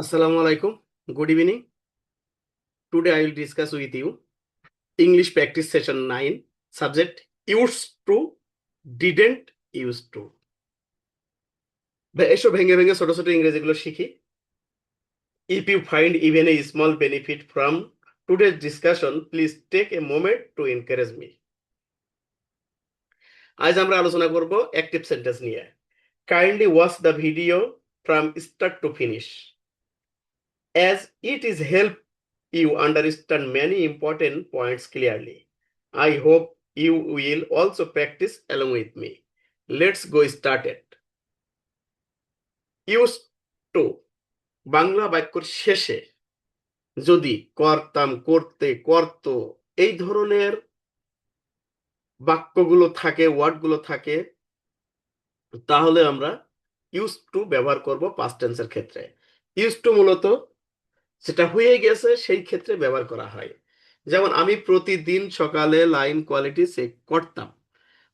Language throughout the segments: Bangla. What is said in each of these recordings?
Assalamu alaikum. Good evening. Today I will discuss with you English practice session 9, subject used to, didn't used to. এসো ভেঙে ভেঙে ছোট ছোট ইংরেজিগুলো শিখি। If you find even a small benefit from today's discussion, please take a moment to encourage me. আজ আমরা আলোচনা করব অ্যাক্টিভ সেন্টেন্স নিয়ে। Kindly watch the video from start to finish, as it is help you understand many important points clearly. I hope you will also practice along with me. Let's go started. Used to Bangla বাক্যের শেষে যদি করতাম, করতে, করত এই ধরনের বাক্যগুলো থাকে, ওয়ার্ডগুলো থাকে, তাহলে আমরা used to ব্যবহার করব পাস্ট টেন্সের ক্ষেত্রে। used to মূলত সেটা হয়ে গেছে সেই ক্ষেত্রে ব্যবহার করা হয়। যেমন আমি প্রতিদিন সকালে লাইন কোয়ালিটি চেক করতাম,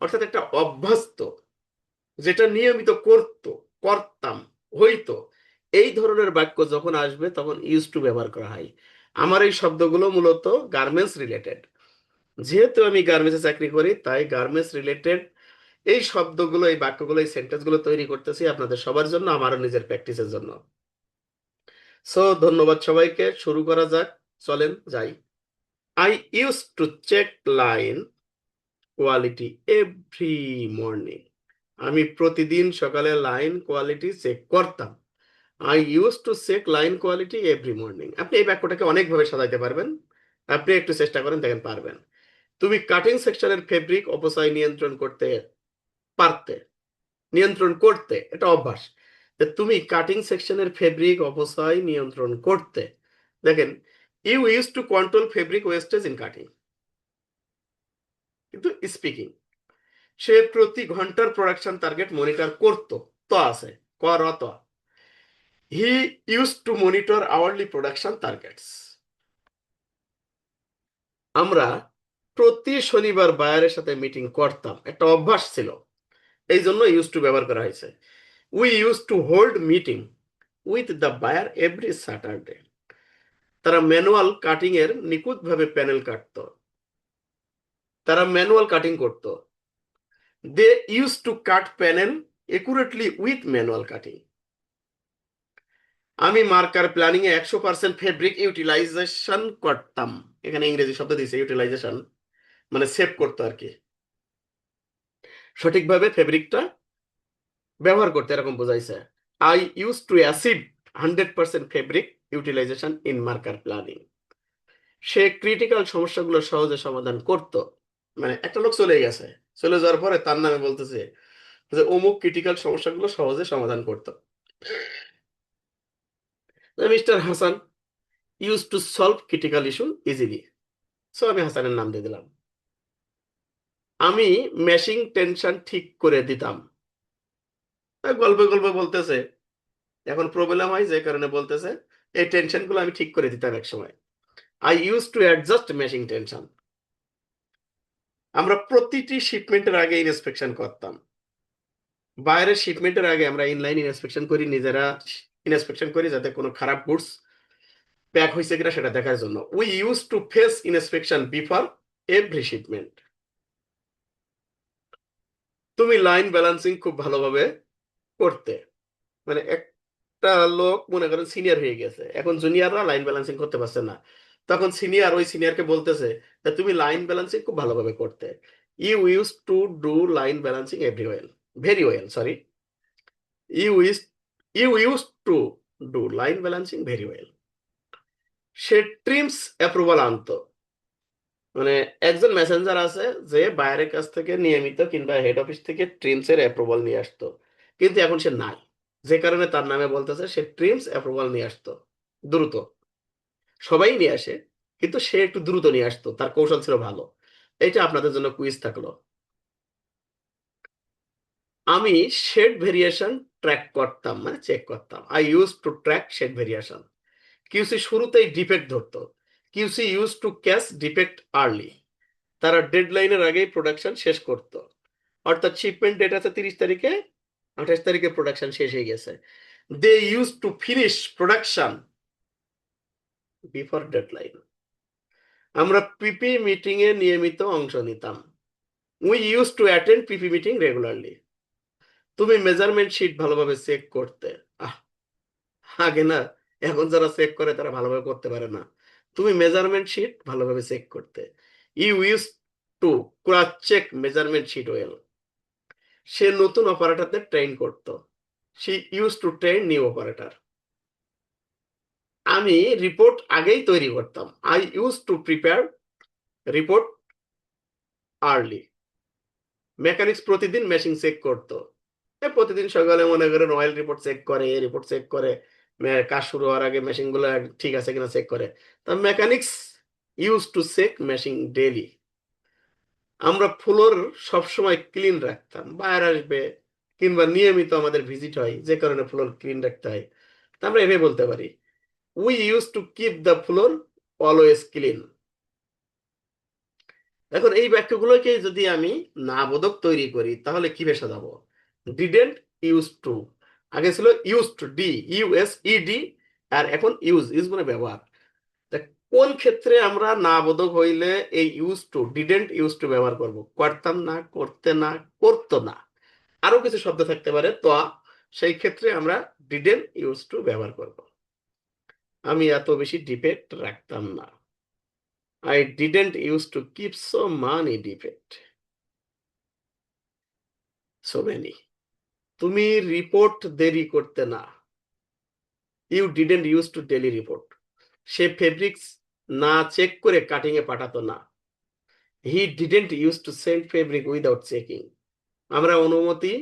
অর্থাৎ একটা অভ্যস্ত, যেটা নিয়মিত করতাম, হইতো, এই ধরনের বাক্য যখন আসবে তখন ইউজ টু ব্যবহার করা হয়। আমার এই শব্দগুলো মূলত গার্মেন্টস রিলেটেড, যেহেতু আমি গার্মেন্টসে চাকরি করি তাই গার্মেন্টস রিলেটেড এই শব্দগুলো, এই বাক্যগুলো, এই সেন্টেন্সগুলো তৈরি করতেছি আপনাদের সবার জন্য, আমারও নিজের প্র্যাকটিসের জন্য। সো ধন্যবাদ সবাইকে, শুরু করা যাক, চলেন যাই। I use to check line quality every morning. আমি প্রতিদিন সকালে লাইন কোয়ালিটি চেক করতাম। I use to check line quality every morning. আপনি এই বাক্যটাকে অনেকভাবে সাজাইতে পারবেন, আপনি একটু চেষ্টা করেন, দেখেন পারবেন। তুমি কাটিং সেকশনের ফেব্রিক অপচয় নিয়ন্ত্রণ করতে, এটা অভ্যাস, যে তুমি কাটিং সেকশনের ফেব্রিক অপচয় নিয়ন্ত্রণ করতে। দেখেন, you use to control fabric wastage in cutting, কিন্তু স্পিকিং, সে প্রতি ঘন্টার প্রোডাকশন টার্গেট মনিটর করতো, তো আছে করত। He use to monitor hourly production targets. আমরা প্রতি শনিবার বায়ারের সাথে মিটিং করতাম, একটা অভ্যাস ছিল, এই জন্য ইউজ টু ব্যবহার করা হয়েছে। We use to hold meeting with the buyer every Saturday. তারা ম্যানুয়াল কাটিং এর নিখুঁতভাবে প্যানেল কাটতো, তারা ম্যানুয়াল কাটিং করতো। They use to cut panel accurately with manual cutting. আমি মার্কার প্ল্যানিং এ 100% ফেব্রিক ইউটিলাইজেশন করতাম। এখানে ইংরেজি শব্দ দিয়েছে ইউটিলাইজেশন, মানে সেভ করতো আর কি, সঠিকভাবে ফেব্রিকটা ব্যবহার করতে, এরকম বোঝাইছে। I use to achieve 100% fabric utilization in marker planning. সে ক্রিটিক্যাল সমস্যাগুলো সহজে সমাধান করত। মানে একটা লোক চলে গেছে, চলে যাওয়ার পরে তার নামে বলতেছে যে অমুক ক্রিটিক্যাল সমস্যাগুলো সহজে সমাধান করত। Mister Hasan use to solve critical issue easily. So আমি হাসানের নাম দিয়ে দিলাম। আমি মেশিং টেনশন ঠিক করে দিতাম। গল্পে গল্পে বলতেছে, এখন প্রবলেম হয় যে কারণে বলতেছে এই টেনশন গুলো আমি ঠিক করে দিতাম এক সময়। I use to adjust মেশিং tension. আমরা প্রতিটি শিপমেন্টের আগে ইন্সপেকশন করতাম। বাইরের শিপমেন্টের আগে আমরা ইনলাইন ইন্সপেকশন করি, নিজেরা ইন্সপেকশন করি, যাতে কোনো খারাপ গুডস প্যাক হয়েছে কিনা সেটা দেখার জন্য। We use to face inspection before every shipment. তুমি লাইন ব্যালেন্সিং খুব ভালোভাবে করতে। মানে একটা লোক মনে করেন সিনিয়র হয়ে গেছে, এখন জুনিয়ররা লাইন ব্যালেন্সিং করতে পারছে না, তখন সিনিয়র ওই সিনিয়রকে বলতেছে যে তুমি লাইন ব্যালেন্সিং খুব ভালোভাবে করতে। You use to do line balancing very well, sorry, you use you use to do line balancing very well. সে ট্রিমস অ্যাপ্রুভাল আনতো। মানে একজন মেসেঞ্জার আছে যে বাইরের কাছ থেকে নিয়মিত কিংবা হেড অফিস থেকে ট্রিমস এর অ্যাপ্রুভাল নিয়ে আসতো, কিন্তু এখন সে নাই, যে কারণে তার নামে বলতেছে সে ট্রিমস অ্যাপ্রুভাল নিয়ে আসতো দ্রুত। সবাই নিয়ে আসে, কিন্তু সে একটু দ্রুত নিয়ে আসতো, তার কৌশল ছিল ভালো। এটা আপনাদের জন্য কুইজ থাকলো। আমি শেড ভেরিয়েশন ট্র্যাক করতাম, মানে চেক করতাম। I use to track shade variation. QC শুরুতেই ডিফেক্ট ধরতো। QC use to catch defect early. তারা ডেডলাইনের আগেই প্রোডাকশন শেষ করত। অর্থাৎ শিপমেন্ট ডেট আছে 30 তারিখে, 28 তারিখে প্রোডাকশন শেষ হয়ে গেছে। they used to finish production before deadline. আমরা পিপি মিটিং এ নিয়মিত অংশ নিতাম। We use to attend PP meeting regularly. তুমি মেজারমেন্ট শিট ভালোভাবে চেক করতে। আহ, আগে না, এখন যারা চেক করে তারা ভালোভাবে করতে পারে না। তুমি মেজারমেন্ট শিট ভালোভাবে চেক করতে। You use to cross check measurement sheet well. সে নতুন অপারেটরদের ট্রেন করত। She use to train new operator. আমি রিপোর্ট আগেই তৈরি করতাম। I use to prepare report early. Mechanics প্রতিদিন মেশিন চেক করতো। প্রতিদিন সকালে মনে করেন অয়েল রিপোর্ট চেক করে, এ রিপোর্ট চেক করে, কাজ শুরু হওয়ার আগে মেশিন গুলো ঠিক আছে কিনা চেক করে। তা mechanics use to check machine daily. আমরা ফ্লোর সবসময় ক্লিন রাখতাম। বাইরে আসবে কিংবা নিয়মিত আমাদের ভিজিট হয়, যে কারণে ফ্লোর ক্লিন রাখতে হয়। তা আমরা এভাবে বলতে পারি, we use to keep the floor always clean. এখন এই বাক্যগুলোকে যদি আমি না বোধক তৈরি করি তাহলে কিভাবে সাজাবো? ডিডেন্ট ইউজ টু, আগে ছিল use to, D U S E D, আর এখন ইউজ, ইউজ মানে ব্যবহার। তা কোন ক্ষেত্রে আমরা না বোধক হইলে এই use to, didn't use two ব্যবহার করব? করতাম না, করতে না, করতো না, আরো কিছু শব্দ থাকতে পারে, তো সেই ক্ষেত্রে আমরা ডিডেন্ট ইউজ টু ব্যবহার করব। আমি এত বেশি ডিপেন্ড রাখতাম না। I didn't used to keep so many depend, so many. তুমি রিপোর্ট দেরি করতে না। You didn't use to delay report. সে ফেব্রিক্স না চেক করে কাটিং এ পাঠাতো না। He didn't use to send fabric without checking. আমরা অনুমতি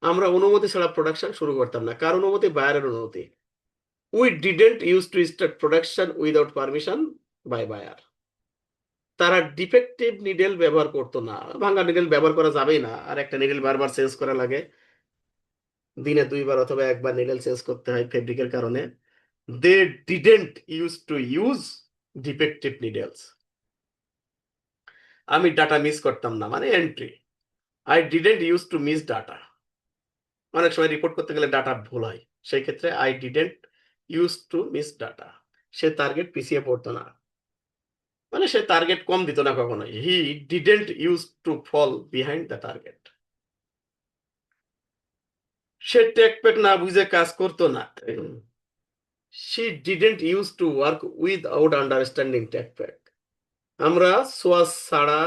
আমরা অনুমতি ছাড়া প্রোডাকশন শুরু করতাম না। কার অনুমতি? বায়ারের অনুমতি। We didn't use to start production without permission by buyer. তারা ডিফেক্টিভ নিডেল ব্যবহার করতো না। ভাঙা নিডেল ব্যবহার করা যাবেই না, আর একটা নিডেল বারবার চেঞ্জ করা লাগে। দিনে 2বার অথবা 1বার নিডেল চেঞ্জ করতে হয় ফেব্রিকের কারণে। They didn't use to use defective needles. আমি ডাটা মিস করতাম না, মানে entry. I didn't use to miss data. অনেক সময় রিপোর্ট করতে গেলে ডাটা ভুল হয়, সেই ক্ষেত্রে I didn't use to miss data. Say target পিছিয়ে পড়তো না, মানে সে টার্গেট কম দিত না কখনো। He didn't use to fall behind the target. সে টেক প্যাক না বুঝে কাজ করতো না। She didn't use to work without understanding tech pack. আমরা সোয়াস ছাড়া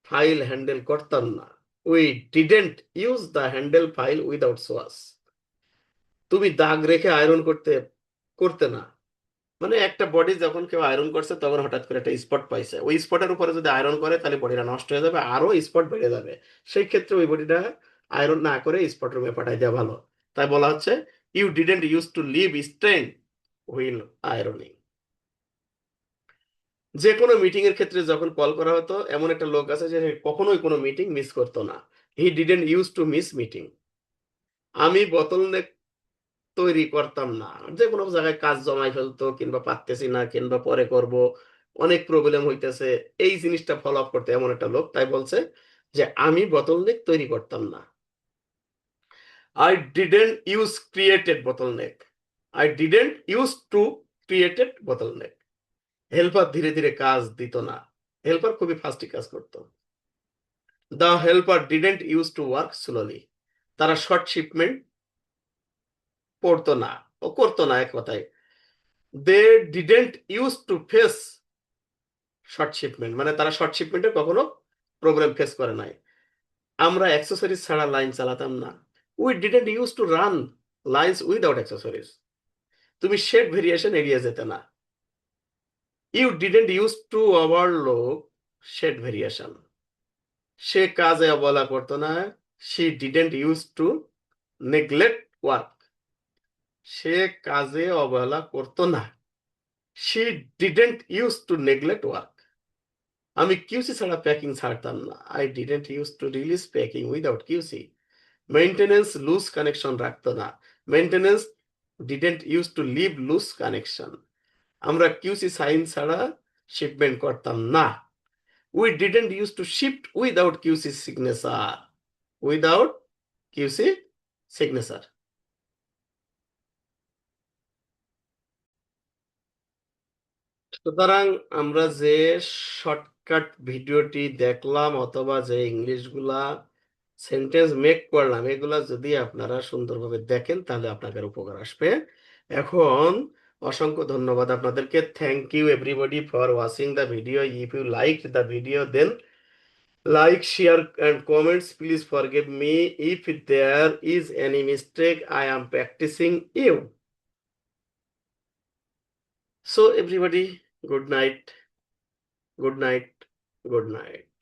ফাইল হ্যান্ডেল করতাম না। We didn't use the handle file without swatch. তুমি দাগ রেখে আয়রন করতে না, মানে একটা বডি যখন কেউ আয়রন করছে তখন হঠাৎ করে একটা স্পট পাইছে, ওই স্পটের উপরে যদি আয়রন করে তাহলে বডিটা নষ্ট হয়ে যাবে, আরো স্পট বেড়ে যাবে। সেই ক্ষেত্রে ওই বডিটা আয়রন না করে স্পট রুমে পাঠাই দেওয়া ভালো। তাই বলা হচ্ছে you didn't use to leave stain while ironing. যে কোনো মিটিং এর ক্ষেত্রে যখন কল করা হতো, এমন একটা লোক আছে যে কখনোই কোনো মিটিং মিস করতো না। He didn't use to miss meeting. আমি বোতল তৈরি করতাম না। যে কোনো জায়গায় কাজ জমাই ফেলতো, কিংবা পারতেছি না, কিংবা পরে করব, অনেক প্রবলেম হইতেছে, এই জিনিসটা ফলো আপ করতে এমন একটা লোক। তাই বলছে যে আমি বোতলনেক তৈরি করতাম না। I didn't use created bottleneck. I didn't use to created bottleneck. Helper ধীরে ধীরে কাজ দিত না। হেল্পার খুবই ফাস্টলি কাজ করতো। The helper didn't use to work slowly. তারা শর্ট শিপমেন্ট পড়তো না, ও করতো না, এক কথায়। They didn't use to face short shipment, মানে তারা শর্ট শিপমেন্টে কখনো প্রবলেম ফেস করে নাই। আমরা অ্যাক্সেসরিজ ছাড়া লাইন চালাতাম না। We didn't use to run lines without accessories. তুমি শেড ভেরিয়েশন এড়িয়ে যেতে না। You didn't use to overlook shade variation. সে কাজে অবহেলা করতো না। She didn't use to neglect work. সে কাজে অবহেলা করতো না। She didn't use to neglect work. আমি কিউসি ছাড়া প্যাকিং ছাড়তাম না। I didn't use to release packing without QC. Maintenance loose connection রাখতো না। Maintenance didn't use to leave loose connection. আমরা কিউসি সাইন ছাড়া শিপমেন্ট করতাম না। We didn't use to shift without QC signature. Without QC signature. সুতরাং আমরা যে শর্টকাট ভিডিওটি দেখলাম অথবা যে ইংলিশগুলা সেন্টেন্স মেক করলাম, এগুলা যদি আপনারা সুন্দরভাবে দেখেন তাহলে আপনাদের উপকার আসবে। এখন অসংখ্য ধন্যবাদ আপনাদেরকে। Thank you everybody for watching the video. If you like the video then like, share and comments. Please forgive me if there is any mistake. I am practicing you. So everybody, good night, good night, good night.